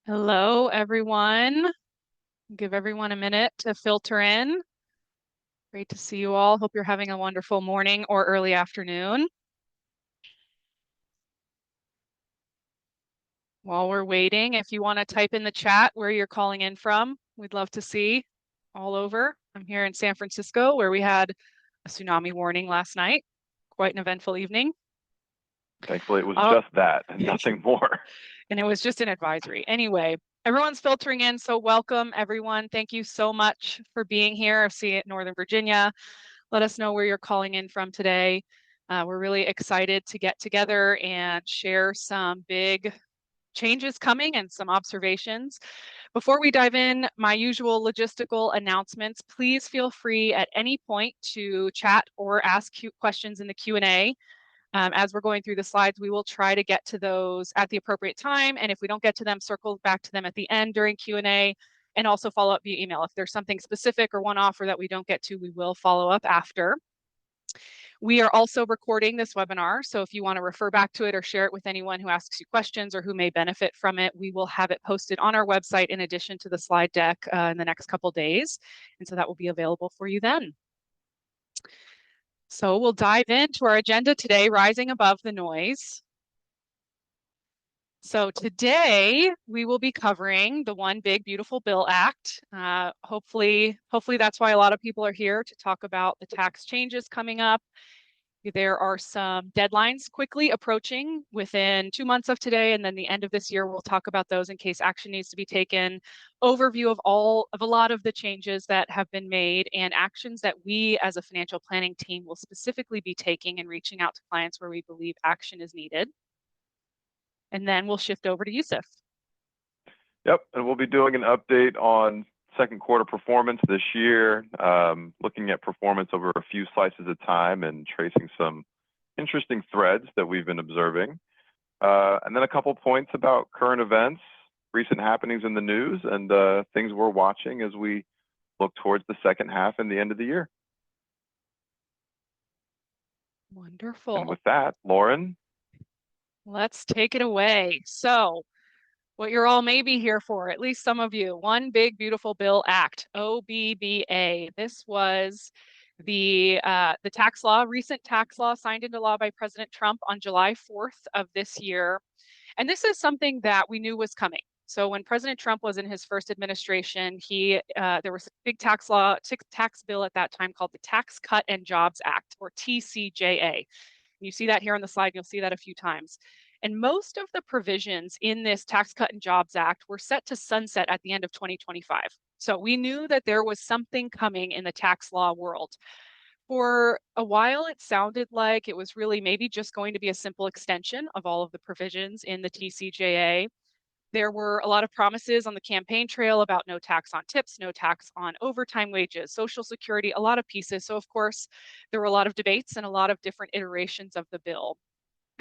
Hello, everyone. Give everyone a minute to filter in. Great to see you all. Hope you're having a wonderful morning or early afternoon. While we're waiting, if you want to type in the chat where you're calling in from, we'd love to see all over. I'm here in San Francisco where we had a tsunami warning last night. Quite an eventful evening. Thankfully, it was just that and nothing more. And it was just an advisory. Anyway, everyone's filtering in, so welcome everyone. Thank you so much for being here. I see it in Northern Virginia. Let us know where you're calling in from today. We're really excited to get together and share some big changes coming and some observations. Before we dive in, my usual logistical announcements, please feel free at any point to chat or ask questions in the Q&A. As we're going through the slides, we will try to get to those at the appropriate time. And if we don't get to them, circle back to them at the end during Q&A, and also follow up via email. If there's something specific or one offer that we don't get to, we will follow up after. We are also recording this webinar, so if you want to refer back to it or share it with anyone who asks you questions or who may benefit from it, we will have it posted on our website in addition to the slide deck in the next couple days. And so that will be available for you then. So we'll dive into our agenda today, Rising Above the Noise. So today we will be covering the One Big Beautiful Bill Act. Hopefully that's why a lot of people are here to talk about the tax changes coming up. There are some deadlines quickly approaching within 2 months of today, and then the end of this year. We'll talk about those in case action needs to be taken. Overview of a lot of the changes that have been made and actions that we as a financial planning team will specifically be taking and reaching out to clients where we believe action is needed. And then we'll shift over to Yusuf. Yep, and we'll be doing an update on second quarter performance this year, looking at performance over a few slices of time and tracing some interesting threads that we've been observing. And then a couple points about current events, recent happenings in the news, and things we're watching as we look towards the second half and the end of the year. Wonderful. And with that, Lauren. Let's take it away. So what you're all maybe here for, at least some of you, One Big Beautiful Bill Act, OBBA. This was the tax law, recent tax law signed into law by President Trump on July 4th of this year. And this is something that we knew was coming. So when President Trump was in his first administration, there was a big tax bill at that time called the Tax Cut and Jobs Act, or TCJA. You see that here on the slide, you'll see that a few times. And most of the provisions in this Tax Cut and Jobs Act were set to sunset at the end of 2025. So we knew that there was something coming in the tax law world. For a while, it sounded like it was really maybe just going to be a simple extension of all of the provisions in the TCJA. There were a lot of promises on the campaign trail about no tax on tips, no tax on overtime wages, Social Security, a lot of pieces. So of course, there were a lot of debates and a lot of different iterations of the bill.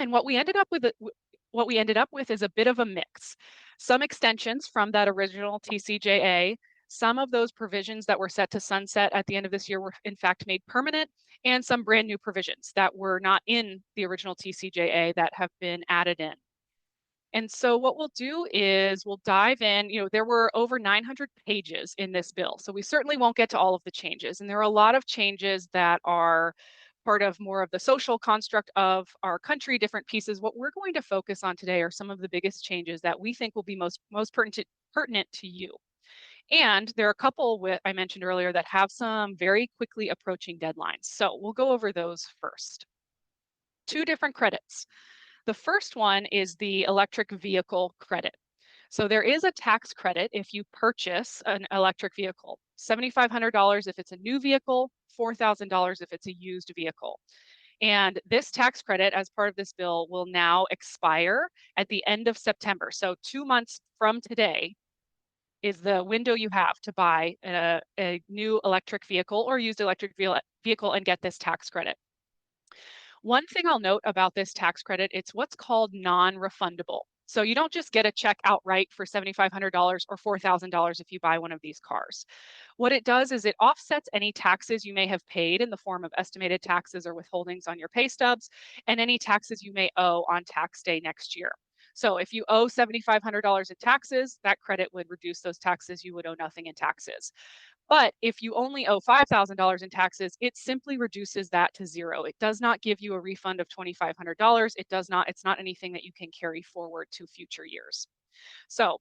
And what we ended up with is a bit of a mix. Some extensions from that original TCJA, some of those provisions that were set to sunset at the end of this year were in fact made permanent, and some brand new provisions that were not in the original TCJA that have been added in. And so what we'll do is we'll dive in. There were over 900 pages in this bill, so we certainly won't get to all of the changes. And there are a lot of changes that are part of more of the social construct of our country, different pieces. What we're going to focus on today are some of the biggest changes that we think will be most pertinent to you. And there are a couple I mentioned earlier that have some very quickly approaching deadlines. So we'll go over those first. 2 different credits. The first one is the electric vehicle credit. So there is a tax credit if you purchase an electric vehicle, $7,500 if it's a new vehicle, $4,000 if it's a used vehicle. And this tax credit, as part of this bill, will now expire at the end of September. So 2 months from today is the window you have to buy a new electric vehicle or used electric vehicle and get this tax credit. One thing I'll note about this tax credit, it's what's called non-refundable. So you don't just get a check outright for $7,500 or $4,000 if you buy one of these cars. What it does is it offsets any taxes you may have paid in the form of estimated taxes or withholdings on your pay stubs, and any taxes you may owe on tax day next year. So if you owe $7,500 in taxes, that credit would reduce those taxes. You would owe nothing in taxes. But if you only owe $5,000 in taxes, it simply reduces that to zero. It does not give you a refund of $2,500. It's not anything that you can carry forward to future years. So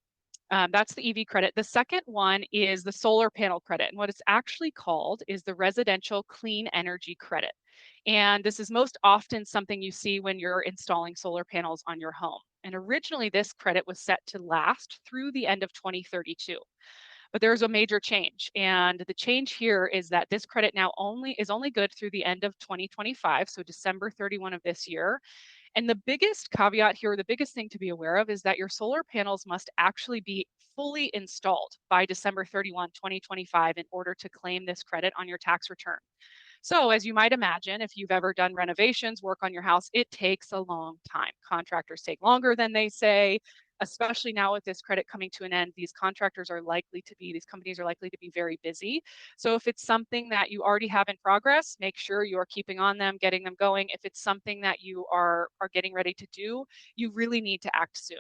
that's the EV credit. The second one is the solar panel credit. And what it's actually called is the residential clean energy credit. And this is most often something you see when you're installing solar panels on your home. And originally, this credit was set to last through the end of 2032. But there's a major change. And the change here is that this credit now is only good through the end of 2025, so December 31 of this year. And the biggest caveat here, the biggest thing to be aware of is that your solar panels must actually be fully installed by December 31, 2025 in order to claim this credit on your tax return. So as you might imagine, if you've ever done renovations, work on your house, it takes a long time. Contractors take longer than they say, especially now with this credit coming to an end. These companies are likely to be very busy. So if it's something that you already have in progress, make sure you are keeping on them, getting them going. If it's something that you are getting ready to do, you really need to act soon.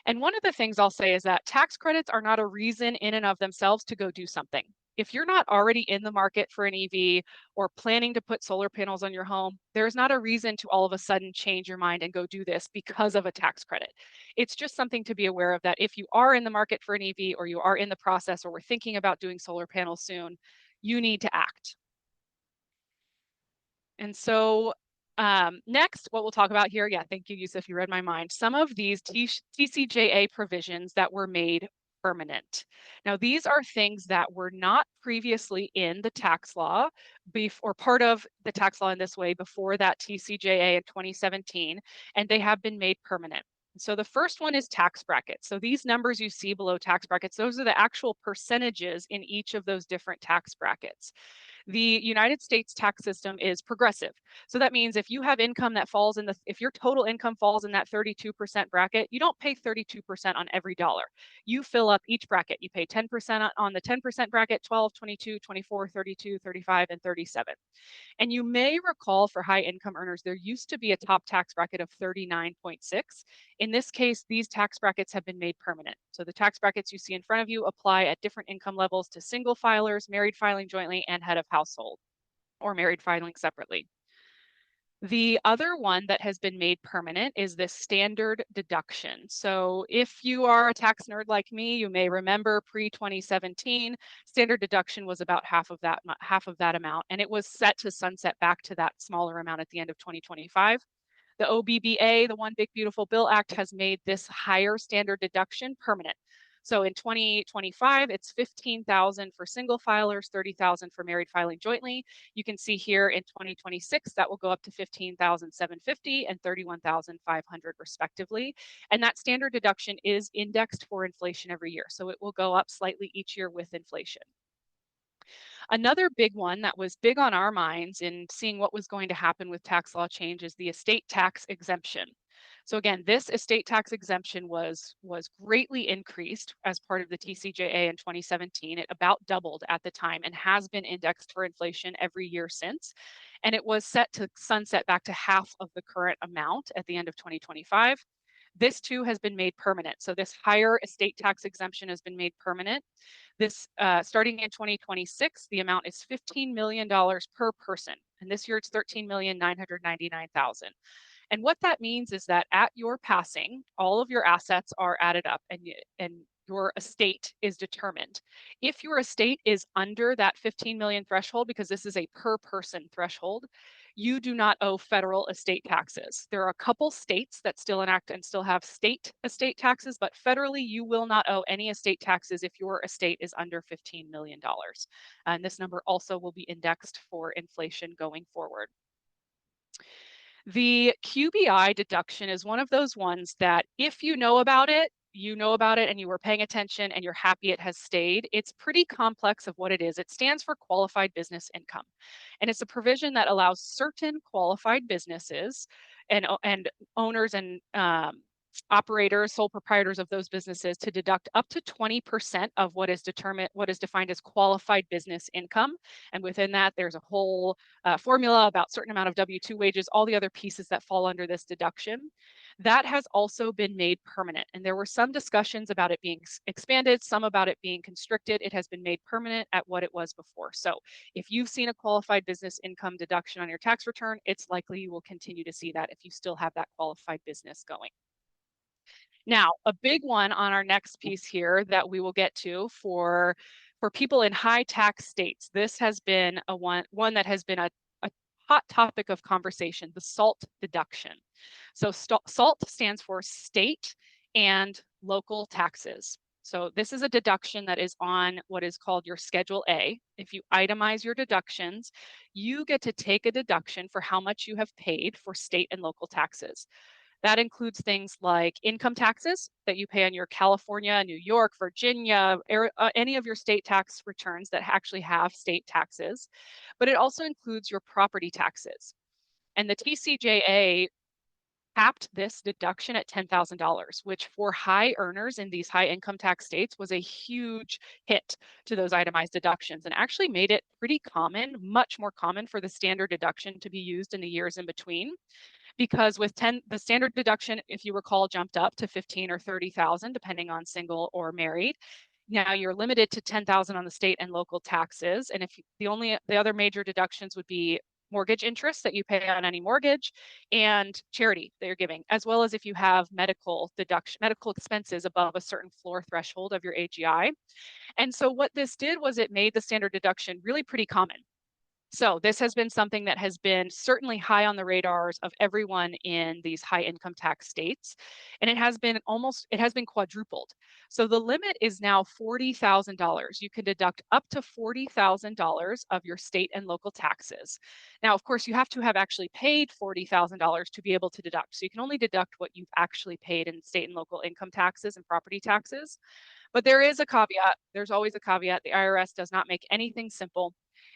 And one of the things I'll say is that tax credits are not a reason in and of themselves to go do something. If you're not already in the market for an EV or planning to put solar panels on your home, there's not a reason to all of a sudden change your mind and go do this because of a tax credit. It's just something to be aware of, that if you are in the market for an EV or you are in the process or we're thinking about doing solar panels soon, you need to act. And so next, what we'll talk about here, yeah, thank you, Yusuf, you read my mind. Some of these TCJA provisions that were made permanent. Now, these are things that were not previously in the tax law or part of the tax law in this way before that TCJA in 2017, and they have been made permanent. So the first one is tax brackets. So these numbers you see below tax brackets, those are the actual percentages in each of those different tax brackets. The United States tax system is progressive. So that means if you have income that falls if your total income falls in that 32% bracket, you don't pay 32% on every dollar. You fill up each bracket. You pay 10% on the 10% bracket, 12, 22, 24, 32, 35, and 37. And you may recall for high income earners, there used to be a top tax bracket of 39.6. In this case, these tax brackets have been made permanent. So the tax brackets you see in front of you apply at different income levels to single filers, married filing jointly, and head of household, or married filing separately. The other one that has been made permanent is this standard deduction. So if you are a tax nerd like me, you may remember pre-2017, standard deduction was about half of that amount, and it was set to sunset back to that smaller amount at the end of 2025. The OBBA, the One Big Beautiful Bill Act, has made this higher standard deduction permanent. So in 2025, it's $15,000 for single filers, $30,000 for married filing jointly. You can see here in 2026, that will go up to $15,750 and $31,500 respectively. And that standard deduction is indexed for inflation every year. So it will go up slightly each year with inflation. Another big one that was big on our minds in seeing what was going to happen with tax law change is the estate tax exemption. So again, this estate tax exemption was greatly increased as part of the TCJA in 2017. It about doubled at the time and has been indexed for inflation every year since. And it was set to sunset back to half of the current amount at the end of 2025. This too has been made permanent. So this higher estate tax exemption has been made permanent. This starting in 2026, the amount is $15 million per person. And this year it's $13,999,000. And what that means is that at your passing, all of your assets are added up and your estate is determined. If your estate is under that 15 million threshold, because this is a per person threshold, you do not owe federal estate taxes. There are a couple states that still enact and still have state estate taxes, but federally you will not owe any estate taxes if your estate is under $15 million. And this number also will be indexed for inflation going forward. The QBI deduction is one of those ones that if you know about it, and you were paying attention and you're happy it has stayed. It's pretty complex of what it is. It stands for qualified business income. And it's a provision that allows certain qualified businesses and owners and operators, sole proprietors of those businesses to deduct up to 20% of what is defined as qualified business income. And within that, there's a whole formula about certain amount of W-2 wages, all the other pieces that fall under this deduction. That has also been made permanent. And there were some discussions about it being expanded, some about it being constricted. It has been made permanent at what it was before. So if you've seen a qualified business income deduction on your tax return, it's likely you will continue to see that if you still have that qualified business going. Now, a big one on our next piece here that we will get to for people in high tax states, this has been one that has been a hot topic of conversation, the SALT deduction. So SALT stands for state and local taxes. So this is a deduction that is on what is called your Schedule A. If you itemize your deductions, you get to take a deduction for how much you have paid for state and local taxes. That includes things like income taxes that you pay on your California, New York, Virginia, any of your state tax returns that actually have state taxes, but it also includes your property taxes. And the TCJA capped this deduction at $10,000, which for high earners in these high income tax states was a huge hit to those itemized deductions and actually made it pretty common, much more common for the standard deduction to be used in the years in between. Because with the standard deduction, if you recall, jumped up to 15 or 30,000, depending on single or married. Now you're limited to 10,000 on the state and local taxes. And if the other major deductions would be mortgage interest that you pay on any mortgage and charity that you're giving, as well as if you have medical expenses above a certain floor threshold of your AGI. And so what this did was it made the standard deduction really pretty common. So this has been something that has been certainly high on the radars of everyone in these high income tax states. And it has been quadrupled. So the limit is now $40,000. You can deduct up to $40,000 of your state and local taxes. Now, of course, you have to have actually paid $40,000 to be able to deduct. So you can only deduct what you've actually paid in state and local income taxes and property taxes. But there is a caveat. There's always a caveat. The IRS does not make anything simple.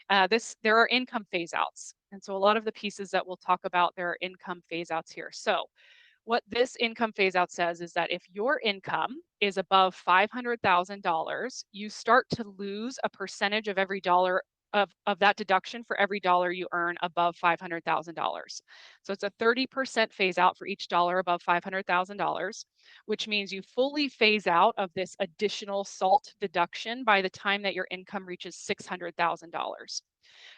There are income phase outs. And so a lot of the pieces that we'll talk about, there are income phase outs here. So what this income phase out says is that if your income is above $500,000, you start to lose a percentage of every dollar of that deduction for every dollar you earn above $500,000. So it's a 30% phase out for each dollar above $500,000, which means you fully phase out of this additional SALT deduction by the time that your income reaches $600,000.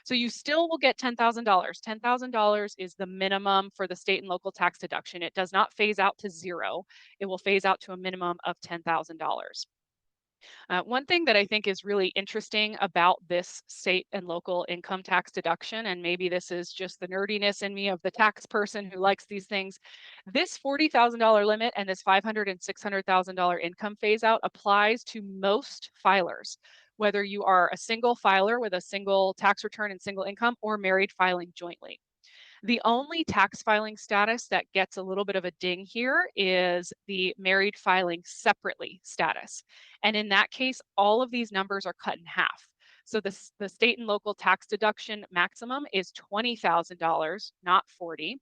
So you still will get $10,000. $10,000 is the minimum for the state and local tax deduction. It does not phase out to zero. It will phase out to a minimum of $10,000. One thing that I think is really interesting about this state and local income tax deduction, and maybe this is just the nerdiness in me of the tax person who likes these things, this $40,000 limit and this $500,000 and $600,000 income phase out applies to most filers, whether you are a single filer with a single tax return and single income or married filing jointly. The only tax filing status that gets a little bit of a ding here is the married filing separately status. And in that case, all of these numbers are cut in half. So the state and local tax deduction maximum is $20,000, not $40,000.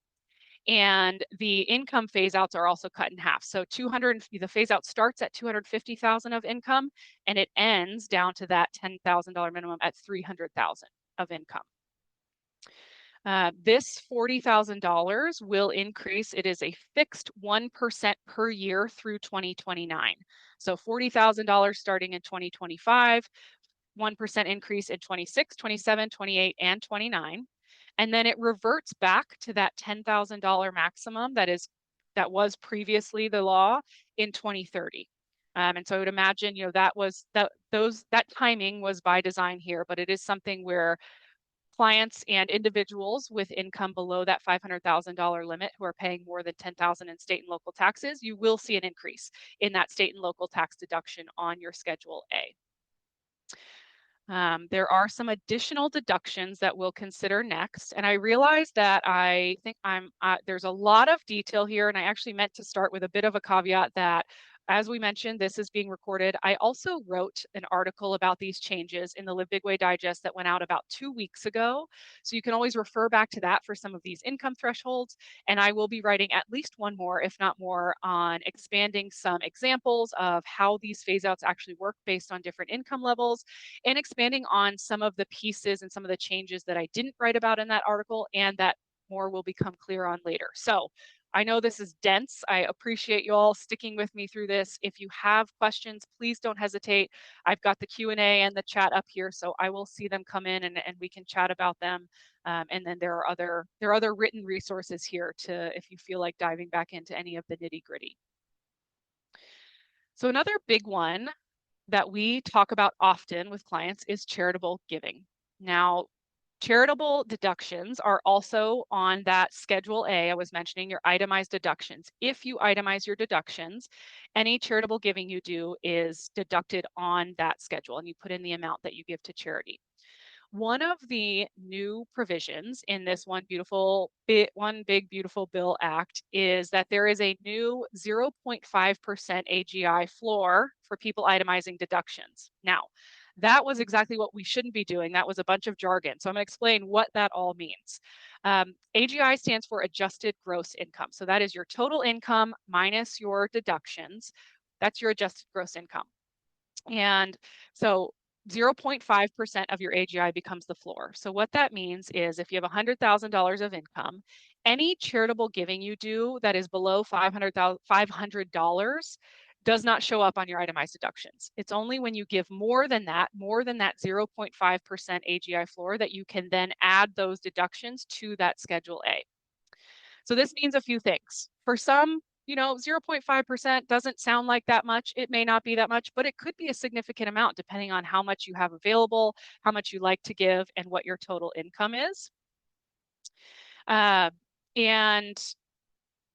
And the income phase outs are also cut in half. So the phase out starts at $250,000 of income and it ends down to that $10,000 minimum at $300,000 of income. This $40,000 will increase. It is a fixed 1% per year through 2029. So $40,000 starting in 2025, 1% increase in 26, 27, 28, and 29. And then it reverts back to that $10,000 maximum that was previously the law in 2030. And so I would imagine, that timing was by design here, but it is something where clients and individuals with income below that $500,000 limit who are paying more than $10,000 in state and local taxes, you will see an increase in that state and local tax deduction on your Schedule A. There are some additional deductions that we'll consider next. And I realize that I think there's a lot of detail here, and I actually meant to start with a bit of a caveat that as we mentioned, this is being recorded. I also wrote an article about these changes in the Live Big Way Digest that went out about 2 weeks ago. So you can always refer back to that for some of these income thresholds. And I will be writing at least one more, if not more, on expanding some examples of how these phase outs actually work based on different income levels, and expanding on some of the pieces and some of the changes that I didn't write about in that article and that more will become clear on later. So I know this is dense. I appreciate you all sticking with me through this. If you have questions, please don't hesitate. I've got the Q&A and the chat up here, so I will see them come in and we can chat about them. And then there are other written resources here to, if you feel like diving back into any of the nitty-gritty. So another big one that we talk about often with clients is charitable giving. Now, charitable deductions are also on that Schedule A. I was mentioning your itemized deductions. If you itemize your deductions, any charitable giving you do is deducted on that schedule, and you put in the amount that you give to charity. One of the new provisions in this One Big Beautiful Bill Act is that there is a new 0.5% AGI floor for people itemizing deductions. Now, that was exactly what we shouldn't be doing. That was a bunch of jargon. So I'm going to explain what that all means. AGI stands for adjusted gross income. So that is your total income minus your deductions. That's your adjusted gross income. And so 0.5% of your AGI becomes the floor. So what that means is if you have $100,000 of income, any charitable giving you do that is below $500 does not show up on your itemized deductions. It's only when you give more than that 0.5% AGI floor, that you can then add those deductions to that Schedule A. So this means a few things. For some, 0.5% doesn't sound like that much. It may not be that much, but it could be a significant amount depending on how much you have available, how much you like to give, and what your total income is. And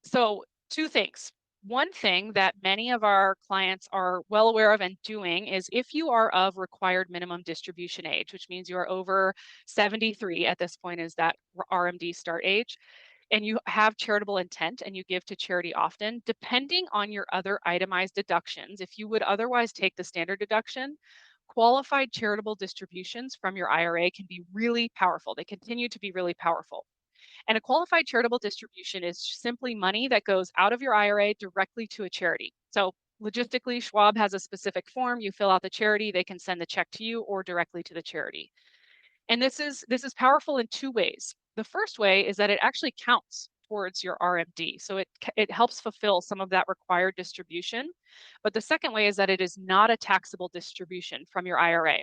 so 2 things. One thing that many of our clients are well aware of and doing is if you are of required minimum distribution age, which means you are over 73 at this point is that RMD start age, and you have charitable intent and you give to charity often, depending on your other itemized deductions, if you would otherwise take the standard deduction, qualified charitable distributions from your IRA can be really powerful. They continue to be really powerful. And a qualified charitable distribution is simply money that goes out of your IRA directly to a charity. So logistically, Schwab has a specific form. You fill out the charity, they can send the check to you or directly to the charity. And this is powerful in 2 ways. The first way is that it actually counts towards your RMD. So it helps fulfill some of that required distribution. But the second way is that it is not a taxable distribution from your IRA.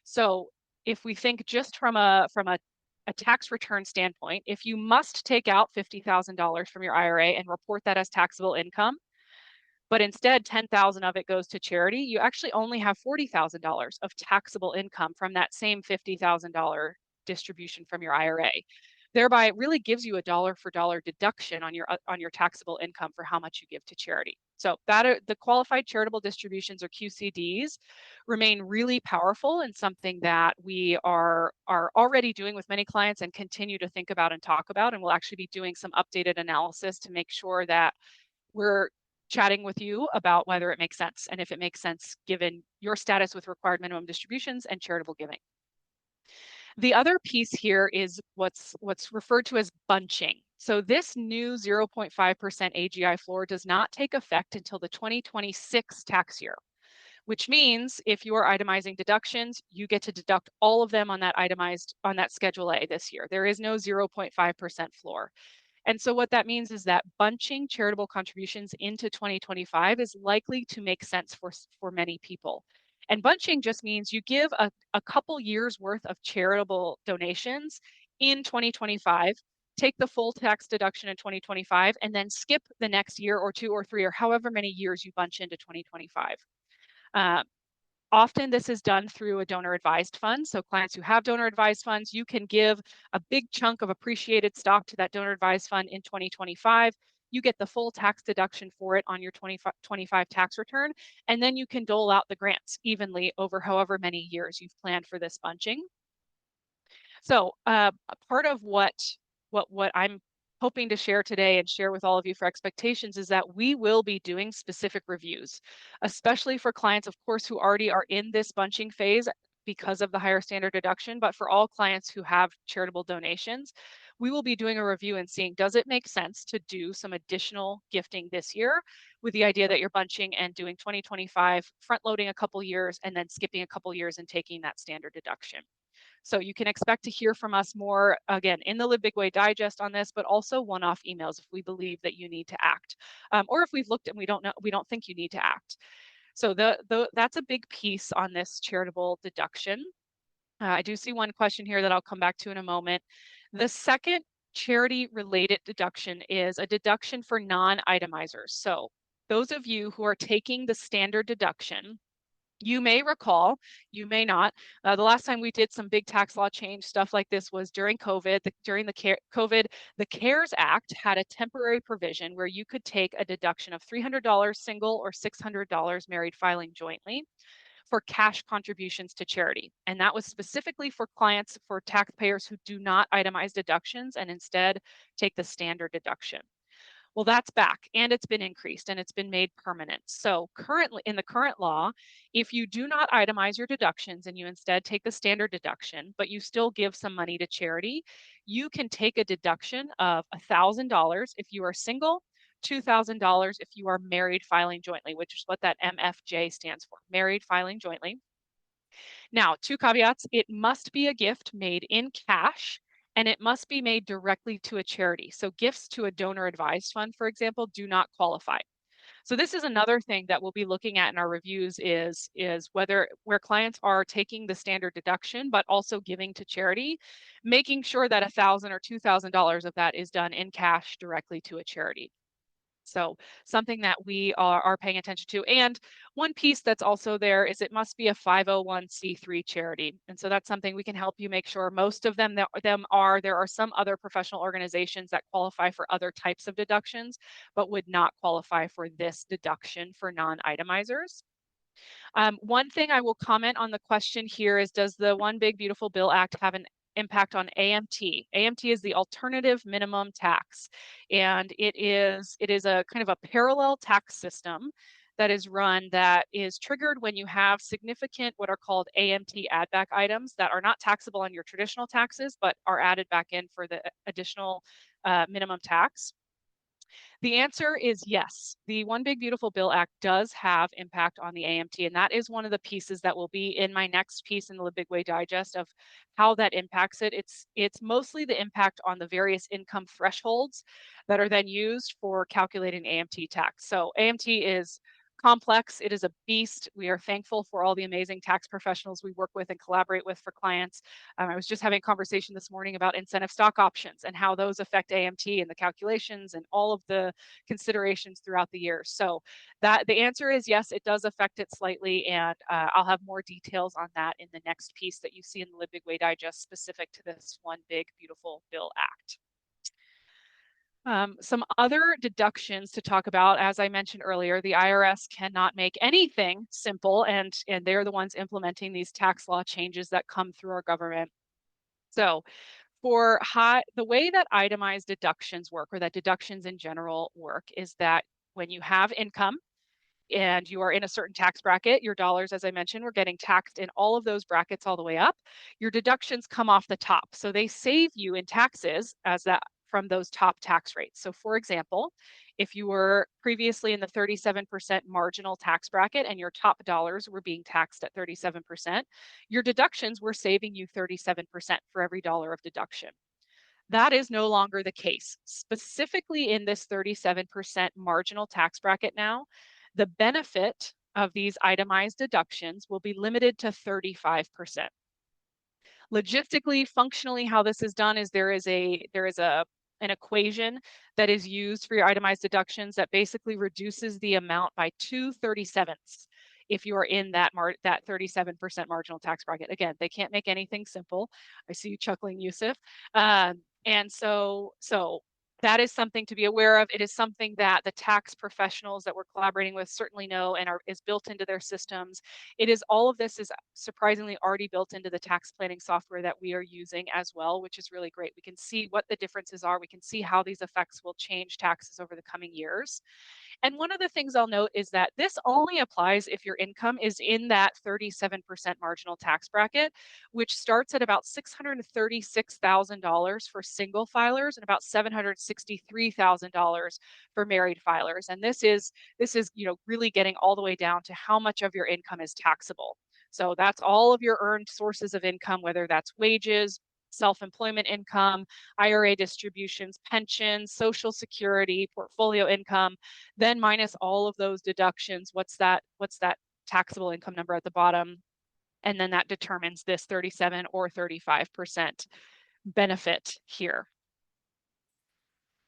So if we think just from a tax return standpoint, if you must take out $50,000 from your IRA and report that as taxable income, but instead 10,000 of it goes to charity, you actually only have $40,000 of taxable income from that same $50,000 distribution from your IRA. Thereby, it really gives you a dollar for dollar deduction on your taxable income for how much you give to charity. So that the qualified charitable distributions, or QCDs, remain really powerful and something that we are already doing with many clients and continue to think about and talk about. And we'll actually be doing some updated analysis to make sure that we're chatting with you about whether it makes sense and if it makes sense given your status with required minimum distributions and charitable giving. The other piece here is what's referred to as bunching. So this new 0.5% AGI floor does not take effect until the 2026 tax year, which means if you are itemizing deductions, you get to deduct all of them on that Schedule A this year. There is no 0.5% floor. And so what that means is that bunching charitable contributions into 2025 is likely to make sense for many people. And bunching just means you give a couple years worth of charitable donations in 2025, take the full tax deduction in 2025, and then skip the next year or 2 or 3 or however many years you bunch into 2025. Often this is done through a donor advised fund. So clients who have donor advised funds, you can give a big chunk of appreciated stock to that donor advised fund in 2025. You get the full tax deduction for it on your 2025 tax return, and then you can dole out the grants evenly over however many years you've planned for this bunching. So part of what I'm hoping to share today and share with all of you for expectations is that we will be doing specific reviews, especially for clients, of course, who already are in this bunching phase because of the higher standard deduction, but for all clients who have charitable donations, we will be doing a review and seeing, does it make sense to do some additional gifting this year with the idea that you're bunching and doing 2025, front loading a couple years and then skipping a couple years and taking that standard deduction. So you can expect to hear from us more, again, in the Live Big Way Digest on this, but also one-off emails if we believe that you need to act, or if we've looked and we don't think you need to act. So that's a big piece on this charitable deduction. I do see one question here that I'll come back to in a moment. The second charity-related deduction is a deduction for non-itemizers. So those of you who are taking the standard deduction, you may recall, you may not, the last time we did some big tax law change stuff like this was during COVID. During the COVID, the CARES Act had a temporary provision where you could take a deduction of $300 single or $600 married filing jointly for cash contributions to charity. And that was specifically for clients, for taxpayers who do not itemize deductions and instead take the standard deduction. Well, that's back and it's been increased and it's been made permanent. So currently in the current law, if you do not itemize your deductions and you instead take the standard deduction, but you still give some money to charity, you can take a deduction of $1,000 if you are single, $2,000 if you are married filing jointly, which is what that MFJ stands for, married filing jointly. Now, two caveats, it must be a gift made in cash and it must be made directly to a charity. So gifts to a donor advised fund, for example, do not qualify. So this is another thing that we'll be looking at in our reviews is where clients are taking the standard deduction, but also giving to charity, making sure that $1,000 or $2,000 of that is done in cash directly to a charity. So something that we are paying attention to. And one piece that's also there is it must be a 501c3 charity. And so that's something we can help you make sure. Most of them are, there are some other professional organizations that qualify for other types of deductions, but would not qualify for this deduction for non-itemizers. One thing I will comment on the question here is, does the One Big Beautiful Bill Act have an impact on AMT? AMT is the alternative minimum tax, and it is a kind of a parallel tax system that is run that is triggered when you have significant what are called AMT add back items that are not taxable on your traditional taxes, but are added back in for the additional minimum tax. The answer is yes. The One Big Beautiful Bill Act does have impact on the AMT, and that is one of the pieces that will be in my next piece in the Live Big Way Digest of how that impacts it. It's mostly the impact on the various income thresholds that are then used for calculating AMT tax. So AMT is complex. It is a beast. We are thankful for all the amazing tax professionals we work with and collaborate with for clients. I was just having a conversation this morning about incentive stock options and how those affect AMT and the calculations and all of the considerations throughout the year. So that the answer is yes, it does affect it slightly, and I'll have more details on that in the next piece that you see in the Live Big Way Digest specific to this One Big Beautiful Bill Act. Some other deductions to talk about, as I mentioned earlier, the IRS cannot make anything simple, and they're the ones implementing these tax law changes that come through our government. So for the way that itemized deductions work, or that deductions in general work, is that when you have income and you are in a certain tax bracket, your dollars, as I mentioned, we're getting taxed in all of those brackets all the way up. Your deductions come off the top. So they save you in taxes from those top tax rates. So for example, if you were previously in the 37% marginal tax bracket and your top dollars were being taxed at 37%, your deductions were saving you 37% for every dollar of deduction. That is no longer the case. Specifically in this 37% marginal tax bracket now, the benefit of these itemized deductions will be limited to 35%. Logistically, functionally, how this is done is there is an equation that is used for your itemized deductions that basically reduces the amount by 2/37 if you are in that 37% marginal tax bracket. Again, they can't make anything simple. I see you chuckling, Yusuf. And so that is something to be aware of. It is something that the tax professionals that we're collaborating with certainly know and is built into their systems. All of this is surprisingly already built into the tax planning software that we are using as well, which is really great. We can see what the differences are. We can see how these effects will change taxes over the coming years. And one of the things I'll note is that this only applies if your income is in that 37% marginal tax bracket, which starts at about $636,000 for single filers and about $763,000 for married filers. And this is really getting all the way down to how much of your income is taxable. So that's all of your earned sources of income, whether that's wages, self-employment income, IRA distributions, pensions, Social Security, portfolio income, then minus all of those deductions. What's that taxable income number at the bottom? And then that determines this 37 or 35% benefit here.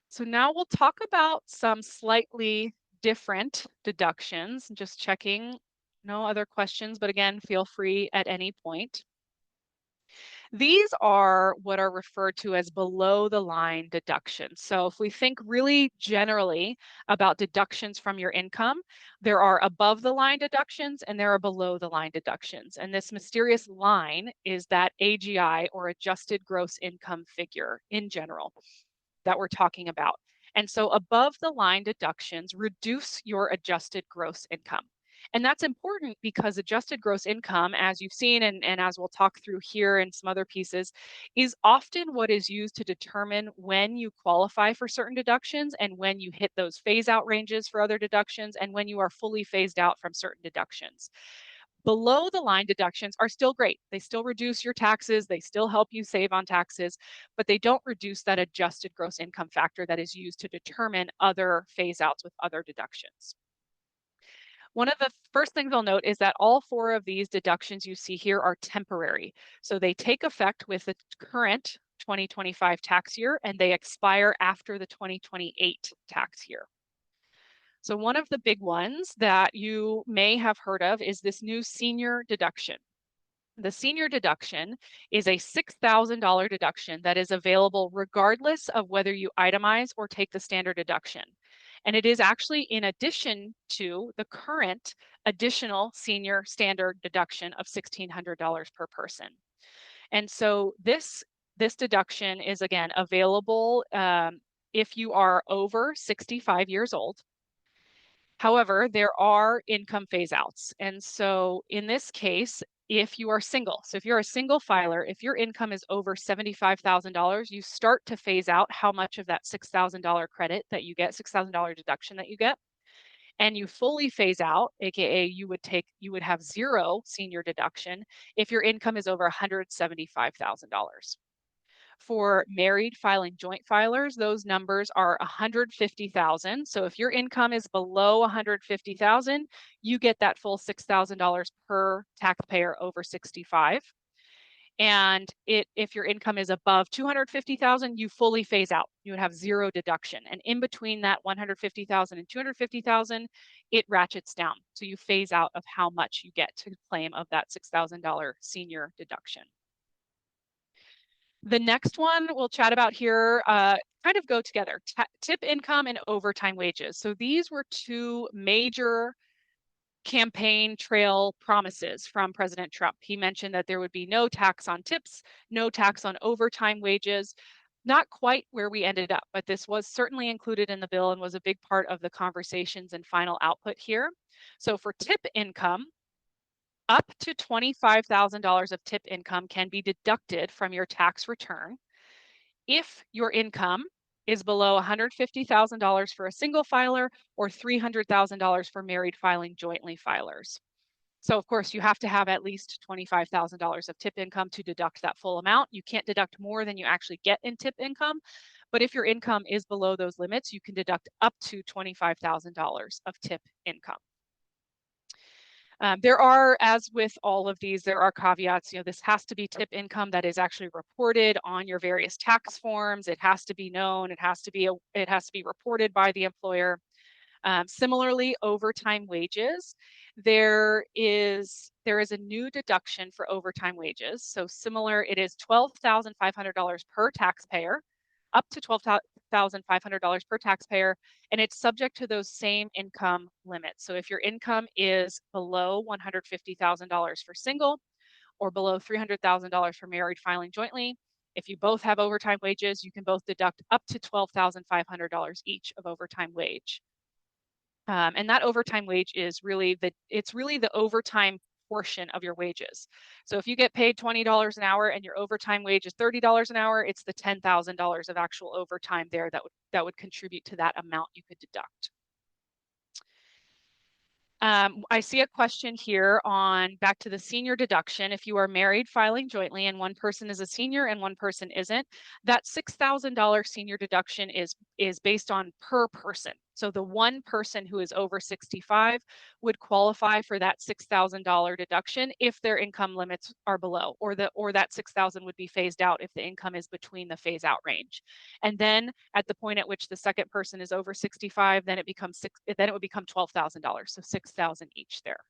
So now we'll talk about some slightly different deductions. Just checking, no other questions, but again, feel free at any point. These are what are referred to as below the line deductions. So if we think really generally about deductions from your income, there are above the line deductions and there are below the line deductions. And this mysterious line is that AGI, or adjusted gross income figure in general, that we're talking about. And so above the line deductions reduce your adjusted gross income. And that's important because adjusted gross income, as you've seen, and as we'll talk through here and some other pieces, is often what is used to determine when you qualify for certain deductions and when you hit those phase out ranges for other deductions and when you are fully phased out from certain deductions. Below the line deductions are still great. They still reduce your taxes. They still help you save on taxes, but they don't reduce that adjusted gross income factor that is used to determine other phase outs with other deductions. One of the first things I'll note is that all four of these deductions you see here are temporary. So they take effect with the current 2025 tax year and they expire after the 2028 tax year. So one of the big ones that you may have heard of is this new senior deduction. The senior deduction is a $6,000 deduction that is available regardless of whether you itemize or take the standard deduction. And it is actually in addition to the current additional senior standard deduction of $1,600 per person. And so this deduction is, again, available if you are over 65 years old. However, there are income phase outs. And so in this case, if you are single, so if you're a single filer, if your income is over $75,000, you start to phase out how much of that $6,000 credit that you get, $6,000 deduction that you get, and you fully phase out, AKA you would have zero senior deduction if your income is over $175,000. For married filing joint filers, those numbers are 150,000. So if your income is below 150,000, you get that full $6,000 per taxpayer over 65. And if your income is above 250,000, you fully phase out. You would have zero deduction. And in between that 150,000 and 250,000, it ratchets down. So you phase out of how much you get to claim of that $6,000 senior deduction. The next one we'll chat about here kind of go together, tip income and overtime wages. So these were two major campaign trail promises from President Trump. He mentioned that there would be no tax on tips, no tax on overtime wages. Not quite where we ended up, but this was certainly included in the bill and was a big part of the conversations and final output here. So for tip income, up to $25,000 of tip income can be deducted from your tax return if your income is below $150,000 for a single filer or $300,000 for married filing jointly filers. So of course you have to have at least $25,000 of tip income to deduct that full amount. You can't deduct more than you actually get in tip income, but if your income is below those limits, you can deduct up to $25,000 of tip income. There are, as with all of these, there are caveats. This has to be tip income that is actually reported on your various tax forms. It has to be known. It has to be reported by the employer. Similarly, overtime wages. There is a new deduction for overtime wages. So similar, it is $12,500 per taxpayer, up to $12,500 $12,500 per taxpayer, and it's subject to those same income limits. So if your income is below $150,000 for single or below $300,000 for married filing jointly, if you both have overtime wages, you can both deduct up to $12,500 each of overtime wage. And that overtime wage is really the overtime portion of your wages. So if you get paid $20 an hour and your overtime wage is $30 an hour, it's the $10,000 of actual overtime there that would contribute to that amount you could deduct. I see a question here on back to the senior deduction. If you are married filing jointly and one person is a senior and one person isn't, that $6,000 senior deduction is based on per person. So the one person who is over 65 would qualify for that $6,000 deduction if their income limits are below, or that 6,000 would be phased out if the income is between the phase out range. And then at the point at which the second person is over 65, then it would become $12,000, so 6,000 each there.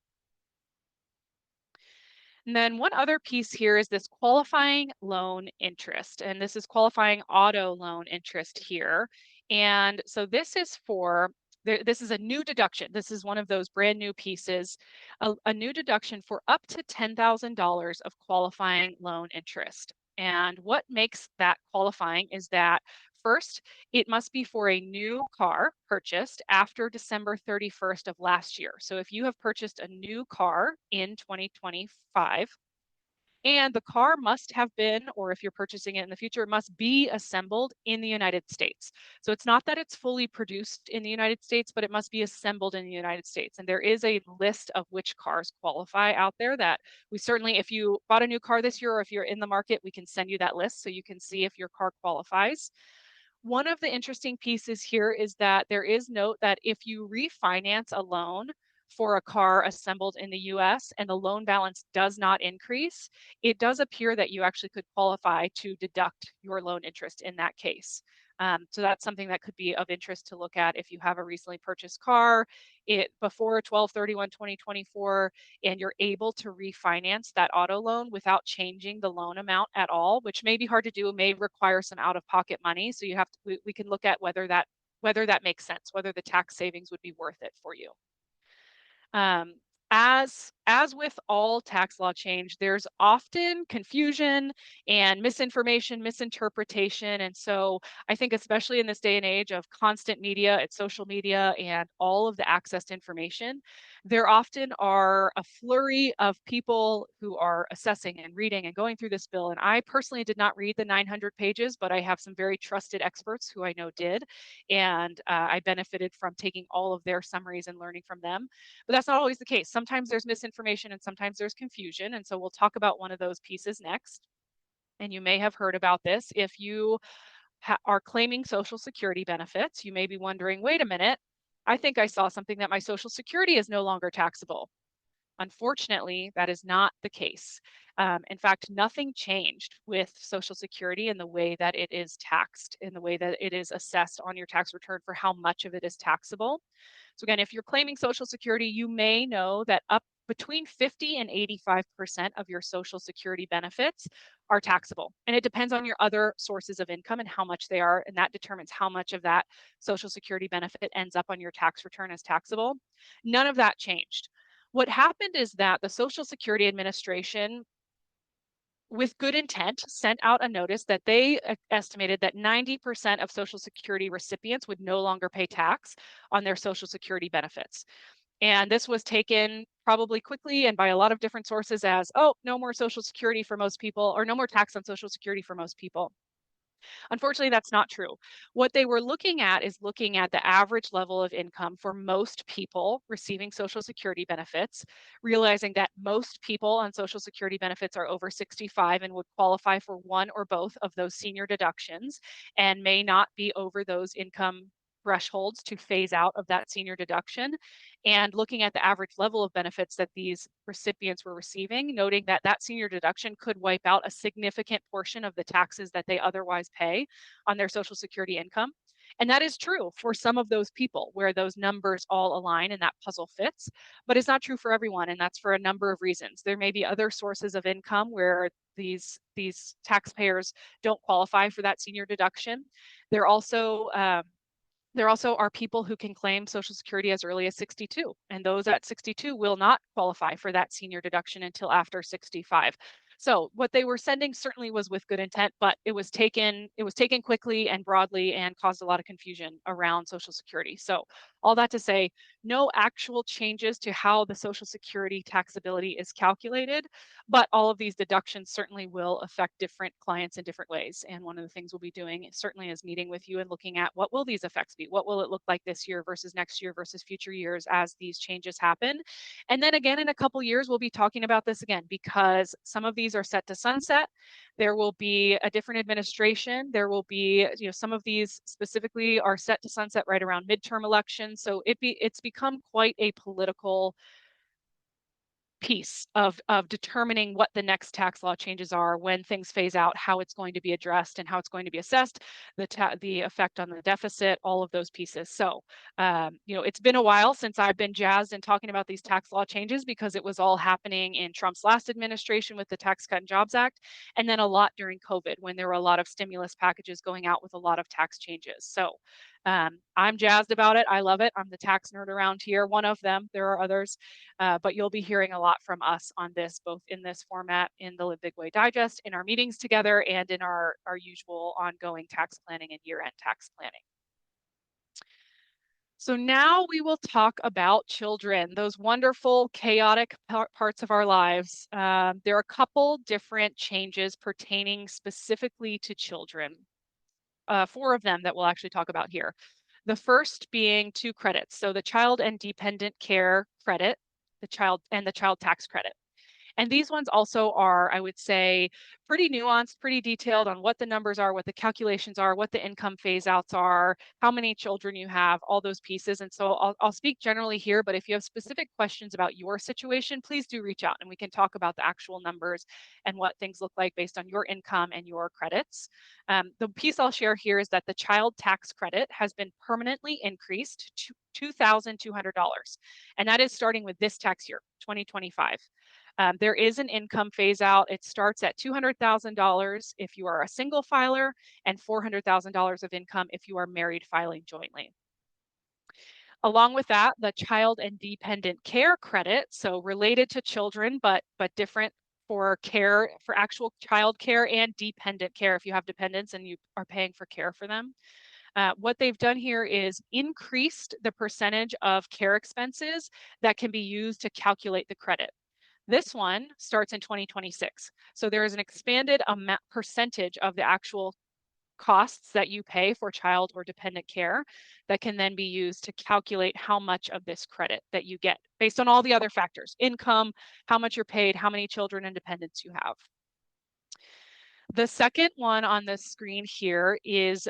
And then one other piece here is this qualifying loan interest, and this is qualifying auto loan interest here. And so this is a new deduction. This is one of those brand new pieces, a new deduction for up to $10,000 of qualifying loan interest. And what makes that qualifying is that first, it must be for a new car purchased after December 31st of last year. So if you have purchased a new car in 2025, and the car must have been, or if you're purchasing it in the future, it must be assembled in the United States. So it's not that it's fully produced in the United States, but it must be assembled in the United States. And there is a list of which cars qualify out there that we certainly, if you bought a new car this year, or if you're in the market, we can send you that list so you can see if your car qualifies. One of the interesting pieces here is that there is note that if you refinance a loan for a car assembled in the US and the loan balance does not increase, it does appear that you actually could qualify to deduct your loan interest in that case. So that's something that could be of interest to look at if you have a recently purchased car before 12/31/2024, and you're able to refinance that auto loan without changing the loan amount at all, which may be hard to do, may require some out-of-pocket money. So we can look at whether that makes sense, whether the tax savings would be worth it for you. Um, as with all tax law change, there's often confusion and misinformation, misinterpretation. And so I think especially in this day and age of constant media, it's social media and all of the access to information, there often are a flurry of people who are assessing and reading and going through this bill. And I personally did not read the 900 pages, but I have some very trusted experts who I know did. And I benefited from taking all of their summaries and learning from them. But that's not always the case. Sometimes there's misinformation and sometimes there's confusion. And so we'll talk about one of those pieces next. And you may have heard about this. If you are claiming Social Security benefits, you may be wondering, wait a minute, I think I saw something that my Social Security is no longer taxable. Unfortunately, that is not the case. In fact, nothing changed with Social Security in the way that it is taxed, in the way that it is assessed on your tax return for how much of it is taxable. So again, if you're claiming Social Security, you may know that up between 50 and 85% of your Social Security benefits are taxable. And it depends on your other sources of income and how much they are, and that determines how much of that Social Security benefit ends up on your tax return as taxable. None of that changed. What happened is that the Social Security Administration, with good intent, sent out a notice that they estimated that 90% of Social Security recipients would no longer pay tax on their Social Security benefits. And this was taken probably quickly and by a lot of different sources as, oh, no more Social Security for most people, or no more tax on Social Security for most people. Unfortunately, that's not true. What they were looking at is looking at the average level of income for most people receiving Social Security benefits, realizing that most people on Social Security benefits are over 65 and would qualify for one or both of those senior deductions and may not be over those income thresholds to phase out of that senior deduction, and looking at the average level of benefits that these recipients were receiving, noting that that senior deduction could wipe out a significant portion of the taxes that they otherwise pay on their Social Security income. And that is true for some of those people where those numbers all align and that puzzle fits, but it's not true for everyone. And that's for a number of reasons. There may be other sources of income where these taxpayers don't qualify for that senior deduction. There also there also are people who can claim Social Security as early as 62, and those at 62 will not qualify for that senior deduction until after 65. So what they were sending certainly was with good intent, but it was taken quickly and broadly and caused a lot of confusion around Social Security. So all that to say, no actual changes to how the Social Security taxability is calculated, but all of these deductions certainly will affect different clients in different ways. And one of the things we'll be doing certainly is meeting with you and looking at what will these effects be? What will it look like this year versus next year versus future years as these changes happen? And then again, in a couple years, we'll be talking about this again because some of these are set to sunset. There will be a different administration. There will be, some of these specifically are set to sunset right around midterm elections. So it's become quite a political piece of determining what the next tax law changes are, when things phase out, how it's going to be addressed and how it's going to be assessed, the effect on the deficit, all of those pieces. So, it's been a while since I've been jazzed in talking about these tax law changes because it was all happening in Trump's last administration with the Tax Cut and Jobs Act, and then a lot during COVID when there were a lot of stimulus packages going out with a lot of tax changes. So, I'm jazzed about it. I love it. I'm the tax nerd around here, one of them. There are others. But you'll be hearing a lot from us on this, both in this format, in the Live Big Way Digest, in our meetings together, and in our usual ongoing tax planning and year-end tax planning. So now we will talk about children, those wonderful, chaotic parts of our lives. There are a couple different changes pertaining specifically to children. 4 of them that we'll actually talk about here. The first being 2 credits. So the child and dependent care credit, the child tax credit. And these ones also are, I would say, pretty nuanced, pretty detailed on what the numbers are, what the calculations are, what the income phase outs are, how many children you have, all those pieces. And so I'll speak generally here, but if you have specific questions about your situation, please do reach out and we can talk about the actual numbers and what things look like based on your income and your credits. The piece I'll share here is that the child tax credit has been permanently increased to $2,200. And that is starting with this tax year, 2025. There is an income phase out. It starts at $200,000 if you are a single filer and $400,000 of income if you are married filing jointly. Along with that, the child and dependent care credit, so related to children, but different for care, for actual child care and dependent care if you have dependents and you are paying for care for them. What they've done here is increased the percentage of care expenses that can be used to calculate the credit. This one starts in 2026. So there is an expanded percentage of the actual costs that you pay for child or dependent care that can then be used to calculate how much of this credit that you get based on all the other factors, income, how much you're paid, how many children and dependents you have. The second one on the screen here is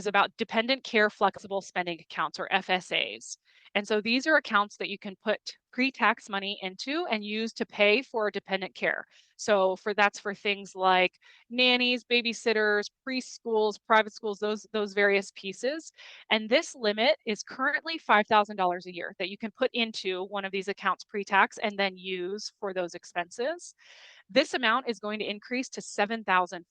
about dependent care flexible spending accounts, or FSAs. And so these are accounts that you can put pre-tax money into and use to pay for dependent care. So that's for things like nannies, babysitters, preschools, private schools, those various pieces. And this limit is currently $5,000 a year that you can put into one of these accounts pre-tax and then use for those expenses. This amount is going to increase to $7,500,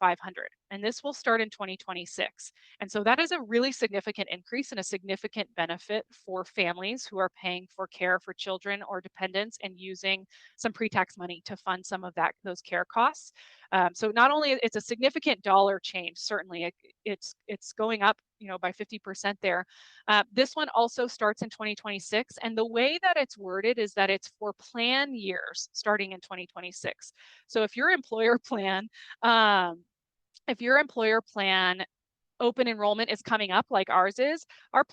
and this will start in 2026. And so that is a really significant increase and a significant benefit for families who are paying for care for children or dependents and using some pre-tax money to fund some of those care costs. So not only it's a significant dollar change, certainly it's going up, by 50% there. This one also starts in 2026, and the way that it's worded is that it's for plan years starting in 2026. So if your employer plan, open enrollment is coming up like ours is, our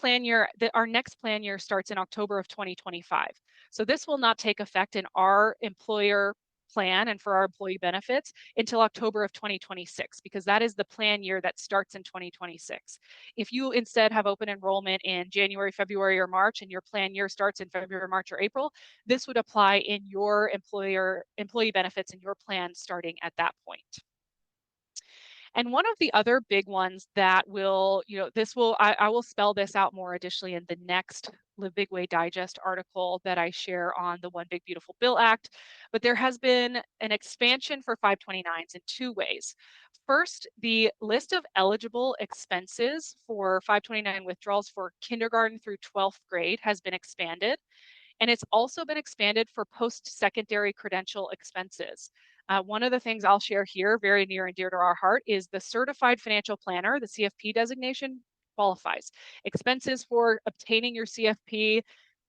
next plan year starts in October of 2025. So this will not take effect in our employer plan and for our employee benefits until October of 2026, because that is the plan year that starts in 2026. If you instead have open enrollment in January, February, or March, and your plan year starts in February, March, or April, this would apply in your employee benefits in your plan starting at that point. And one of the other big ones that will, I will spell this out more additionally in the next Live Big Way Digest article that I share on the One Big Beautiful Bill Act. But there has been an expansion for 529s in two ways. First, the list of eligible expenses for 529 withdrawals for kindergarten through 12th grade has been expanded. And it's also been expanded for post-secondary credential expenses. One of the things I'll share here, very near and dear to our heart, is the Certified Financial Planner, the CFP designation, qualifies. Expenses for obtaining your CFP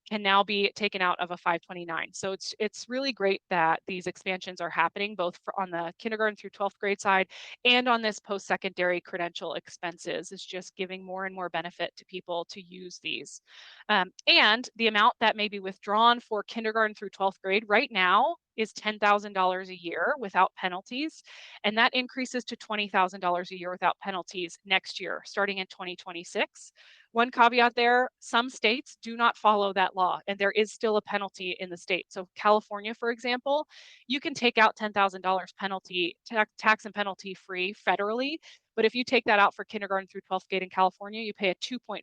can now be taken out of a 529. So it's really great that these expansions are happening both on the kindergarten through 12th grade side and on this post-secondary credential expenses. Is just giving more and more benefit to people to use these. And the amount that may be withdrawn for kindergarten through 12th grade right now is $10,000 a year without penalties. And that increases to $20,000 a year without penalties next year, starting in 2026. One caveat there, some states do not follow that law, and there is still a penalty in the state. So California, for example, you can take out $10,000 penalty, tax and penalty free federally. But if you take that out for kindergarten through 12th grade in California, you pay a 2.5%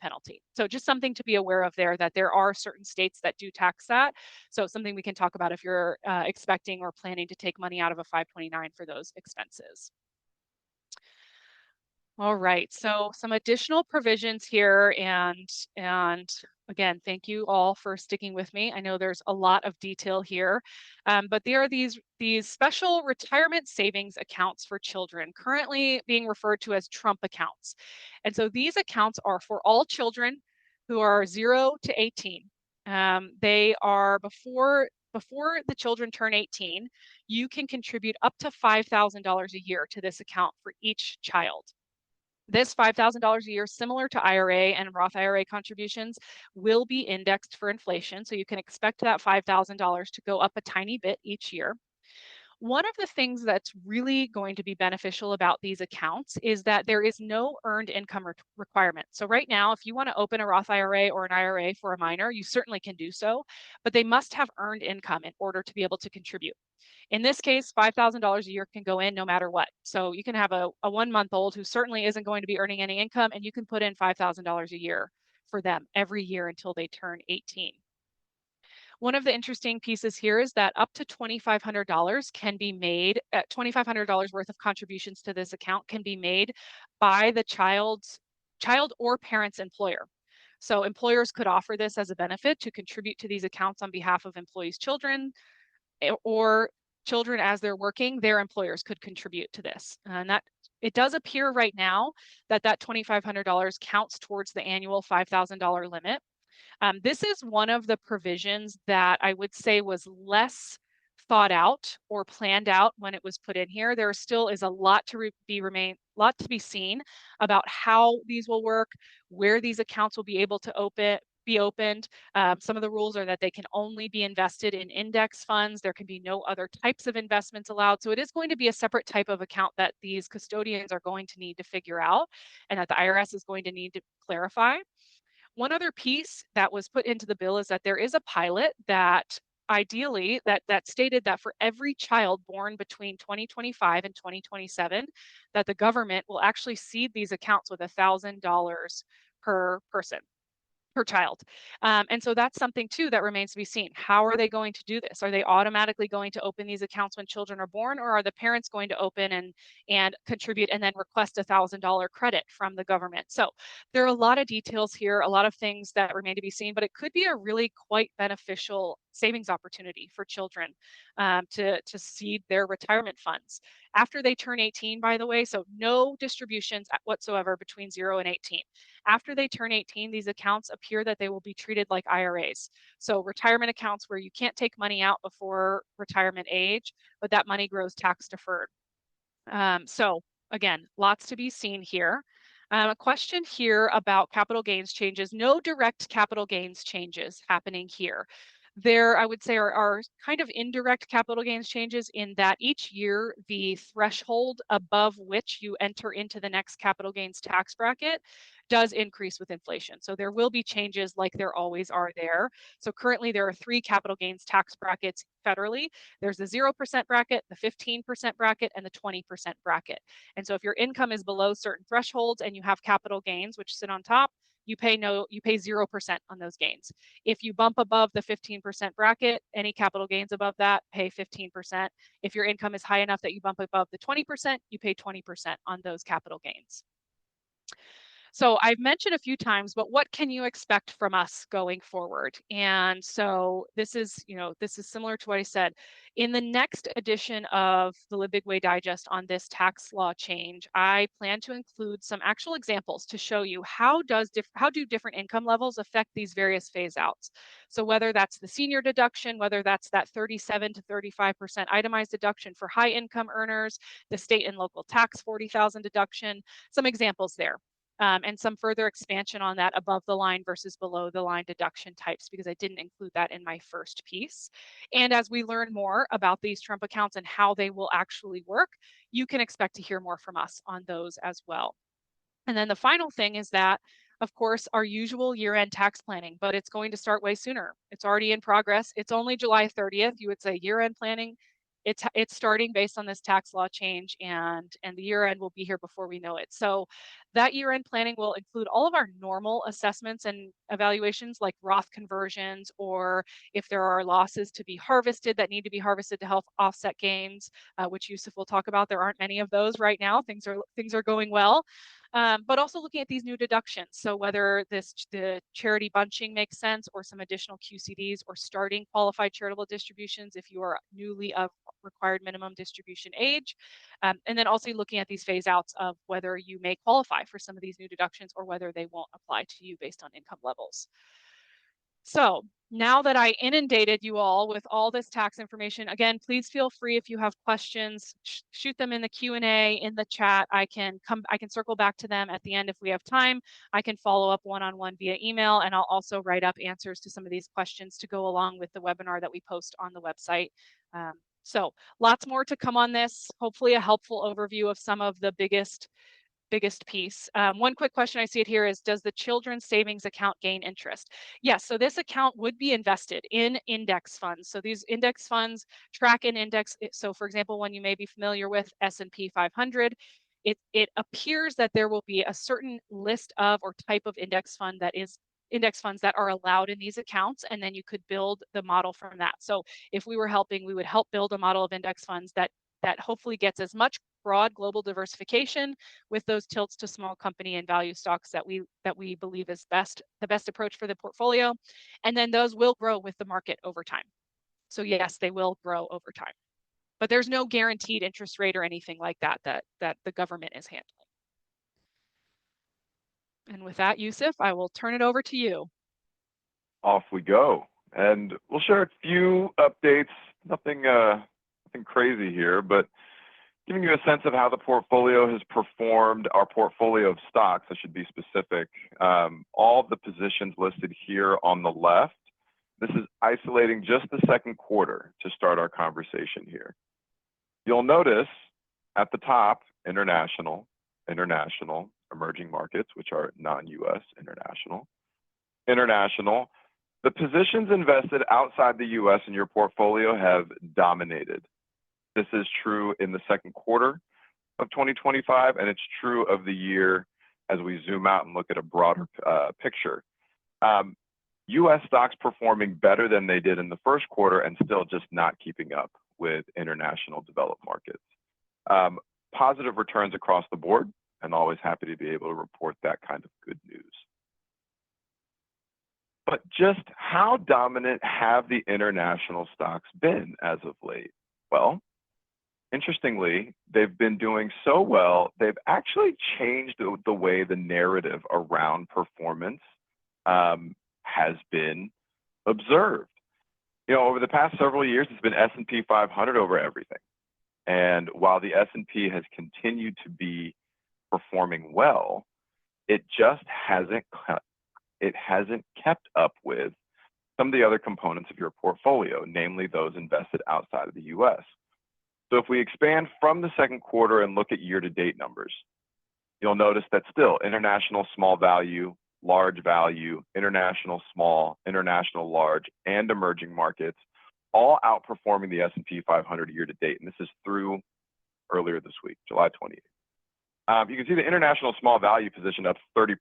penalty. So just something to be aware of there, that there are certain states that do tax that. So something we can talk about if you're expecting or planning to take money out of a 529 for those expenses. All right, so some additional provisions here, and again, thank you all for sticking with me. I know there's a lot of detail here, but there are these special retirement savings accounts for children, currently being referred to as Trump accounts. And so these accounts are for all children who are 0 to 18. They are before the children turn 18, you can contribute up to $5,000 a year to this account for each child. This $5,000 a year, similar to IRA and Roth IRA contributions, will be indexed for inflation. So you can expect that $5,000 to go up a tiny bit each year. One of the things that's really going to be beneficial about these accounts is that there is no earned income requirement. So right now, if you want to open a Roth IRA or an IRA for a minor, you certainly can do so, but they must have earned income in order to be able to contribute. In this case, $5,000 a year can go in no matter what. So you can have a 1-month-old who certainly isn't going to be earning any income, and you can put in $5,000 a year for them every year until they turn 18. One of the interesting pieces here is that up to $2,500 can be made, $2,500 worth of contributions to this account can be made by the child or parent's employer. So employers could offer this as a benefit to contribute to these accounts on behalf of employees' children, or children as they're working, their employers could contribute to this. And that it does appear right now that $2,500 counts towards the annual $5,000 limit. This is one of the provisions that I would say was less thought out or planned out when it was put in here. There still is a lot to be seen about how these will work, where these accounts will be able to be opened. Some of the rules are that they can only be invested in index funds. There can be no other types of investments allowed. So it is going to be a separate type of account that these custodians are going to need to figure out, and that the IRS is going to need to clarify. One other piece that was put into the bill is that there is a pilot that ideally that stated that for every child born between 2025 and 2027, that the government will actually seed these accounts with $1,000 per person, per child. And so that's something too that remains to be seen. How are they going to do this? Are they automatically going to open these accounts when children are born, or are the parents going to open and contribute and then request $1,000 credit from the government? So there are a lot of details here, a lot of things that remain to be seen, but it could be a really quite beneficial savings opportunity for children to seed their retirement funds after they turn 18, by the way. So no distributions whatsoever between 0 and 18. After they turn 18, these accounts appear that they will be treated like IRAs. So retirement accounts where you can't take money out before retirement age, but that money grows tax deferred. So again, lots to be seen here. A question here about capital gains changes. No direct capital gains changes happening here. There, I would say, are kind of indirect capital gains changes in that each year, the threshold above which you enter into the next capital gains tax bracket does increase with inflation. So there will be changes like there always are there. So currently there are 3 capital gains tax brackets federally. There's the 0% bracket, the 15% bracket, and the 20% bracket. And so if your income is below certain thresholds and you have capital gains, which sit on top, you pay 0% on those gains. If you bump above the 15% bracket, any capital gains above that, pay 15%. If your income is high enough that you bump above the 20%, you pay 20% on those capital gains. So I've mentioned a few times, but what can you expect from us going forward? And so this is similar to what I said. In the next edition of the Live Big Way Digest on this tax law change, I plan to include some actual examples to show you how do different income levels affect these various phase outs. So whether that's the senior deduction, whether that's that 37 to 35% itemized deduction for high income earners, the state and local tax 40,000 deduction, some examples there. And some further expansion on that above the line versus below the line deduction types, because I didn't include that in my first piece. And as we learn more about these Trump accounts and how they will actually work, you can expect to hear more from us on those as well. And then the final thing is that, of course, our usual year-end tax planning, but it's going to start way sooner. It's already in progress. It's only July 30th. You would say year-end planning. It's starting based on this tax law change, and the year end will be here before we know it. So that year end planning will include all of our normal assessments and evaluations like Roth conversions, or if there are losses to be harvested that need to be harvested to help offset gains, which Yusuf will talk about. There aren't many of those right now. Things are going well. But also looking at these new deductions. So whether the charity bunching makes sense, or some additional QCDs, or starting qualified charitable distributions if you are newly of required minimum distribution age. And then also looking at these phase outs of whether you may qualify for some of these new deductions or whether they won't apply to you based on income levels. So now that I inundated you all with all this tax information, again, please feel free if you have questions, shoot them in the Q&A in the chat. I can circle back to them at the end if we have time. I can follow up one-on-one via email, and I'll also write up answers to some of these questions to go along with the webinar that we post on the website. So lots more to come on this. Hopefully a helpful overview of some of the biggest piece. One quick question I see it here is, does the children's savings account gain interest? Yes, so this account would be invested in index funds. So these index funds track an index. So for example, one you may be familiar with, S&P 500, it appears that there will be a certain list of or type of index fund that is index funds that are allowed in these accounts, and then you could build the model from that. So if we were helping, we would help build a model of index funds that hopefully gets as much broad global diversification with those tilts to small company and value stocks that we believe is the best approach for the portfolio. And then those will grow with the market over time. So yes, they will grow over time. But there's no guaranteed interest rate or anything like that the government is handling. And with that, Yusuf, I will turn it over to you. Off we go. And we'll share a few updates, nothing crazy here, but giving you a sense of how the portfolio has performed, our portfolio of stocks, I should be specific. All of the positions listed here on the left, this is isolating just the second quarter to start our conversation here. You'll notice at the top, international, emerging markets, which are non-US, international. The positions invested outside the US in your portfolio have dominated. This is true in the second quarter of 2025, and it's true of the year as we zoom out and look at a broader picture. US stocks performing better than they did in the first quarter and still just not keeping up with international developed markets. Positive returns across the board, and always happy to be able to report that kind of good news. But just how dominant have the international stocks been as of late? Well, interestingly, they've been doing so well, they've actually changed the way the narrative around performance has been observed. Over the past several years, it's been S&P 500 over everything. And while the S&P has continued to be performing well, it just hasn't kept up with some of the other components of your portfolio, namely those invested outside of the US. So if we expand from the second quarter and look at year-to-date numbers, you'll notice that still international small value, large value, international small, international large, and emerging markets all outperforming the S&P 500 year-to-date. And this is through earlier this week, July 28th. You can see the international small value position up 30%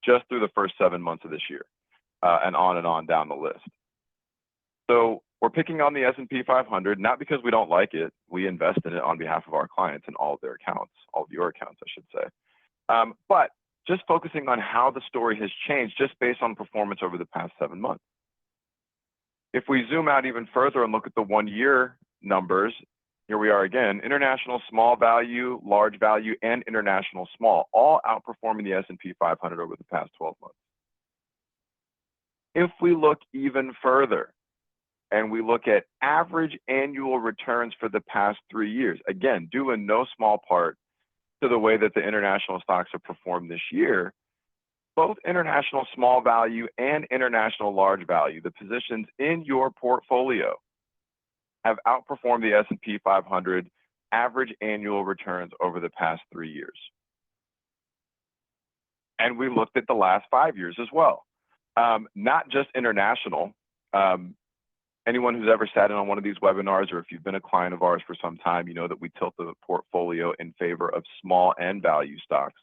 just through the first 7 months of this year, and on down the list. So we're picking on the S&P 500, not because we don't like it. We invest in it on behalf of our clients and all of their accounts, all of your accounts, I should say. But just focusing on how the story has changed just based on performance over the past 7 months. If we zoom out even further and look at the 1-year numbers, here we are again, international small value, large value, and international small, all outperforming the S&P 500 over the past 12 months. If we look even further and we look at average annual returns for the past 3 years, again, due in no small part to the way that the international stocks have performed this year, both international small value and international large value, the positions in your portfolio, have outperformed the S&P 500 average annual returns over the past 3 years. And we looked at the last 5 years as well. Not just international. Anyone who's ever sat in on one of these webinars, or if you've been a client of ours for some time, you know that we tilt the portfolio in favor of small and value stocks.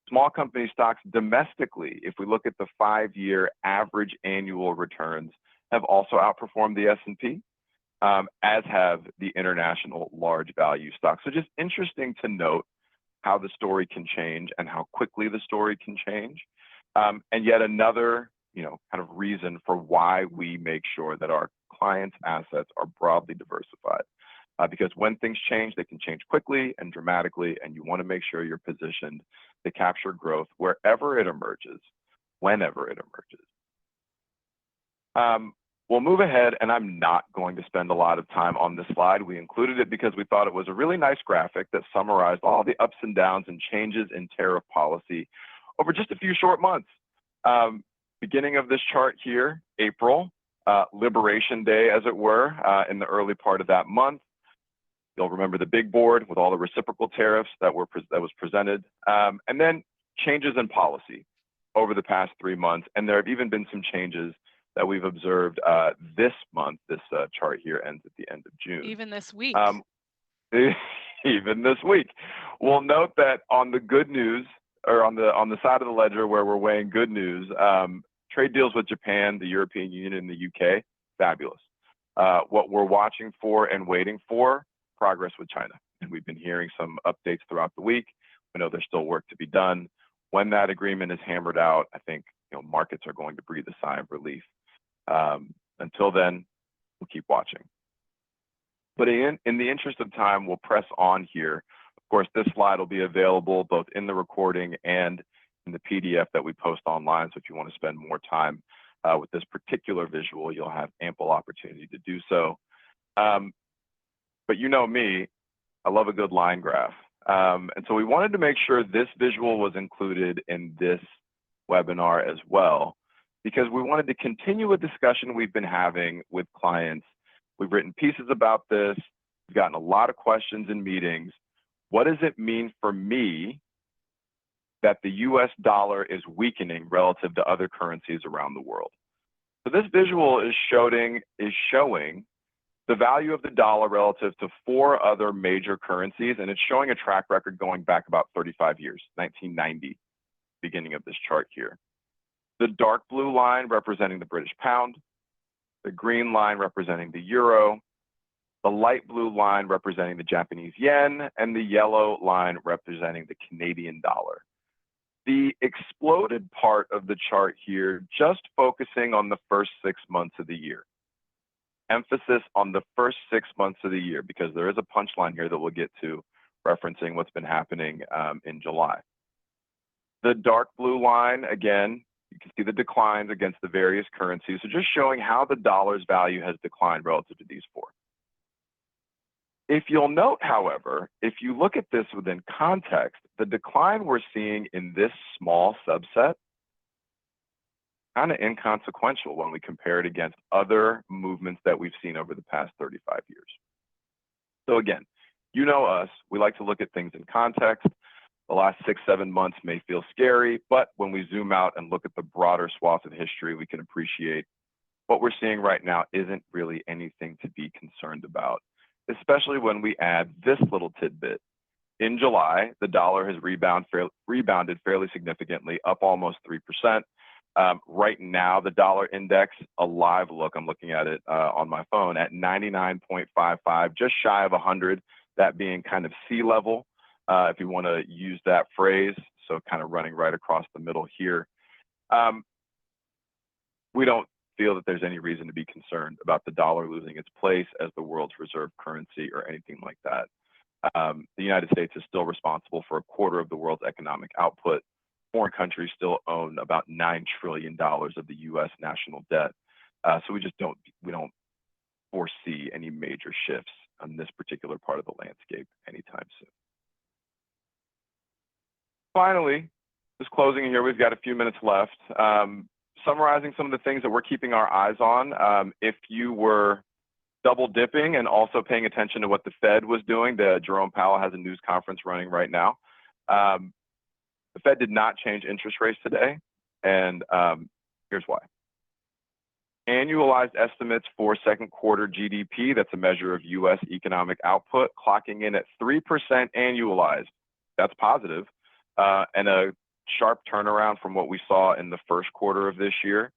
Small company stocks domestically, if we look at the 5-year average annual returns, have also outperformed the S&P, as have the international large value stocks. So just interesting to note how the story can change and how quickly the story can change. And yet another, kind of reason for why we make sure that our clients' assets are broadly diversified. Because when things change, they can change quickly and dramatically, and you want to make sure you're positioned to capture growth wherever it emerges, whenever it emerges. We'll move ahead, and I'm not going to spend a lot of time on this slide. We included it because we thought it was a really nice graphic that summarized all the ups and downs and changes in tariff policy over just a few short months. Beginning of this chart here, April, Liberation Day, as it were, in the early part of that month. You'll remember the big board with all the reciprocal tariffs that was presented, and then changes in policy over the past 3 months. And there have even been some changes that we've observed this month. This chart here ends at the end of June. Even this week. Even this week. We'll note that on the good news, or on the side of the ledger where we're weighing good news, trade deals with Japan, the European Union, and the UK, fabulous. What we're watching for and waiting for, progress with China. And we've been hearing some updates throughout the week. We know there's still work to be done. When that agreement is hammered out, I think markets are going to breathe a sigh of relief. Until then, we'll keep watching. But in the interest of time, we'll press on here. Of course, this slide will be available both in the recording and in the PDF that we post online. So if you want to spend more time with this particular visual, you'll have ample opportunity to do so. But you know me, I love a good line graph. And so we wanted to make sure this visual was included in this webinar as well, because we wanted to continue a discussion we've been having with clients. We've written pieces about this. We've gotten a lot of questions in meetings. What does it mean for me that the US dollar is weakening relative to other currencies around the world? So this visual is showing the value of the dollar relative to 4 other major currencies, and it's showing a track record going back about 35 years, 1990, beginning of this chart here. The dark blue line representing the British pound, the green line representing the euro, the light blue line representing the Japanese yen, and the yellow line representing the Canadian dollar. The exploded part of the chart here, just focusing on the first 6 months of the year. Emphasis on the first 6 months of the year, because there is a punchline here that we'll get to, referencing what's been happening in July. The dark blue line, again, you can see the declines against the various currencies. So just showing how the dollar's value has declined relative to these 4. If you'll note, however, if you look at this within context, the decline we're seeing in this small subset kind of inconsequential when we compare it against other movements that we've seen over the past 35 years. So again, you know us, we like to look at things in context. The last 6-7 months may feel scary, but when we zoom out and look at the broader swath of history, we can appreciate what we're seeing right now isn't really anything to be concerned about, especially when we add this little tidbit. In July, the dollar has rebounded fairly significantly, up almost 3%. Right now, the dollar index, a live look, I'm looking at it on my phone, at 99.55, just shy of 100, that being kind of sea level, if you want to use that phrase, so kind of running right across the middle here. We don't feel that there's any reason to be concerned about the dollar losing its place as the world's reserve currency or anything like that. The United States is still responsible for a quarter of the world's economic output. Foreign countries still own about $9 trillion of the U.S. national debt. So we don't foresee any major shifts on this particular part of the landscape anytime soon. Finally, just closing here, we've got a few minutes left. Summarizing some of the things that we're keeping our eyes on. If you were double dipping and also paying attention to what the Fed was doing, Jerome Powell has a news conference running right now. The Fed did not change interest rates today, and here's why. Annualized estimates for second quarter GDP, that's a measure of U.S. economic output, clocking in at 3% annualized. That's positive, and a sharp turnaround from what we saw in the first quarter of this year.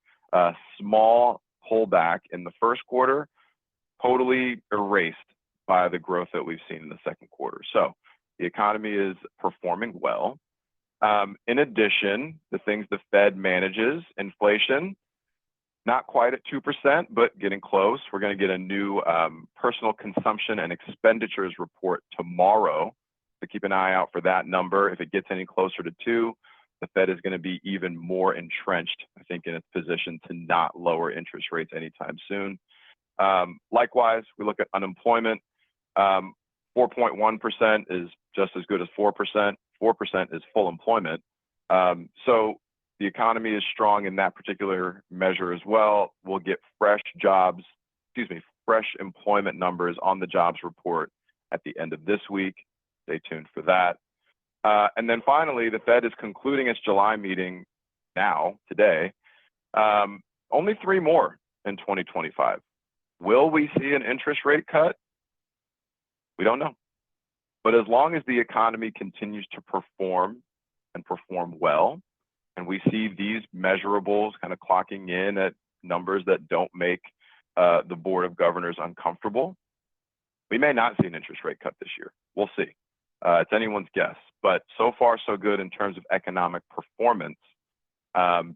Small pullback in the first quarter, totally erased by the growth that we've seen in the second quarter. So the economy is performing well. In addition, the things the Fed manages, inflation, not quite at 2%, but getting close. We're going to get a new personal consumption and expenditures report tomorrow. So keep an eye out for that number. If it gets any closer to 2, the Fed is going to be even more entrenched, I think, in its position to not lower interest rates anytime soon. Likewise, we look at unemployment. 4.1% is just as good as 4%. 4% is full employment. So the economy is strong in that particular measure as well. We'll get fresh employment numbers on the jobs report at the end of this week. Stay tuned for that. And then finally, the Fed is concluding its July meeting now, today. Only 3 more in 2025. Will we see an interest rate cut? We don't know. But as long as the economy continues to perform and perform well, and we see these measurables kind of clocking in at numbers that don't make the Board of Governors uncomfortable, we may not see an interest rate cut this year. We'll see. It's anyone's guess. But so far, so good in terms of economic performance. And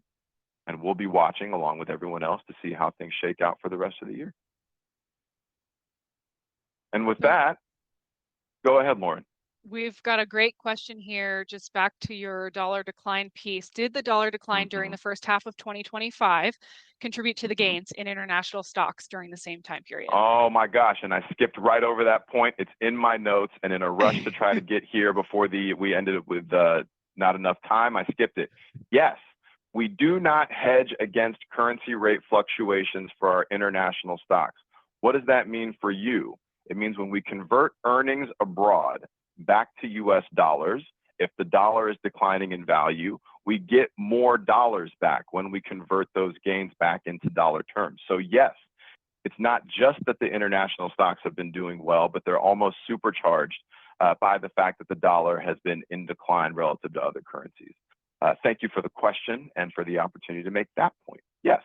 we'll be watching along with everyone else to see how things shake out for the rest of the year. And with that, go ahead, Lauren. We've got a great question here, just back to your dollar decline piece. Did the dollar decline during the first half of 2025 contribute to the gains in international stocks during the same time period? Oh my gosh, and I skipped right over that point. It's in my notes, and in a rush to try to get here before we ended it with not enough time, I skipped it. Yes, we do not hedge against currency rate fluctuations for our international stocks. What does that mean for you? It means when we convert earnings abroad back to US dollars, if the dollar is declining in value, we get more dollars back when we convert those gains back into dollar terms. So yes, it's not just that the international stocks have been doing well, but they're almost supercharged by the fact that the dollar has been in decline relative to other currencies. Thank you for the question and for the opportunity to make that point. Yes.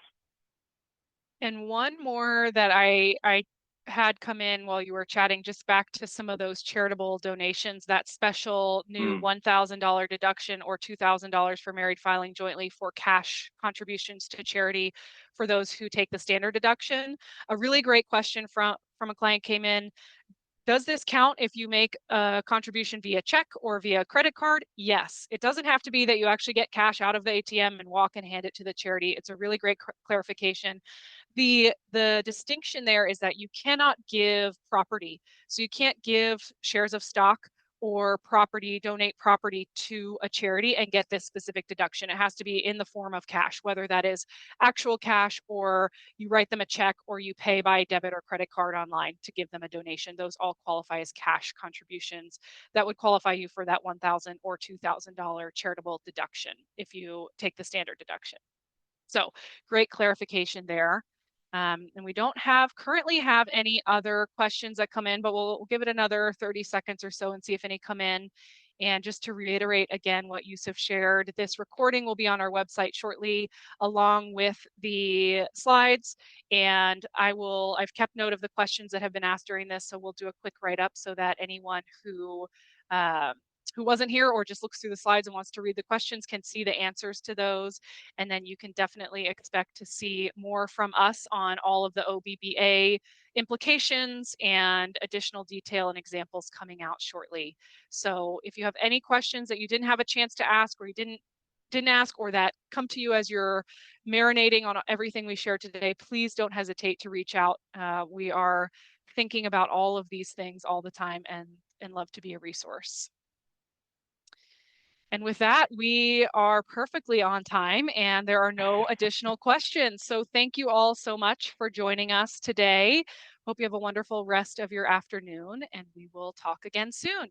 And one more that I had come in while you were chatting, just back to some of those charitable donations, that special new $1,000 deduction or $2,000 for married filing jointly for cash contributions to charity for those who take the standard deduction. A really great question from a client came in. Does this count if you make a contribution via check or via credit card? Yes. It doesn't have to be that you actually get cash out of the ATM and walk and hand it to the charity. It's a really great clarification. The distinction there is that you cannot give property. So you can't give shares of stock or property, donate property to a charity and get this specific deduction. It has to be in the form of cash, whether that is actual cash or you write them a check or you pay by debit or credit card online to give them a donation. Those all qualify as cash contributions that would qualify you for that $1,000 or $2,000 charitable deduction if you take the standard deduction. So great clarification there. And we don't currently have any other questions that come in, but we'll give it another 30 seconds or so and see if any come in. And just to reiterate again what Yusuf shared, this recording will be on our website shortly, along with the slides. And I've kept note of the questions that have been asked during this, so we'll do a quick write-up so that anyone who wasn't here or just looks through the slides and wants to read the questions can see the answers to those. And then you can definitely expect to see more from us on all of the OBBA implications and additional detail and examples coming out shortly. So if you have any questions that you didn't have a chance to ask or you didn't ask or that come to you as you're marinating on everything we shared today, please don't hesitate to reach out. We are thinking about all of these things all the time and love to be a resource. And with that, we are perfectly on time and there are no additional questions. So thank you all so much for joining us today. Hope you have a wonderful rest of your afternoon and we will talk again soon.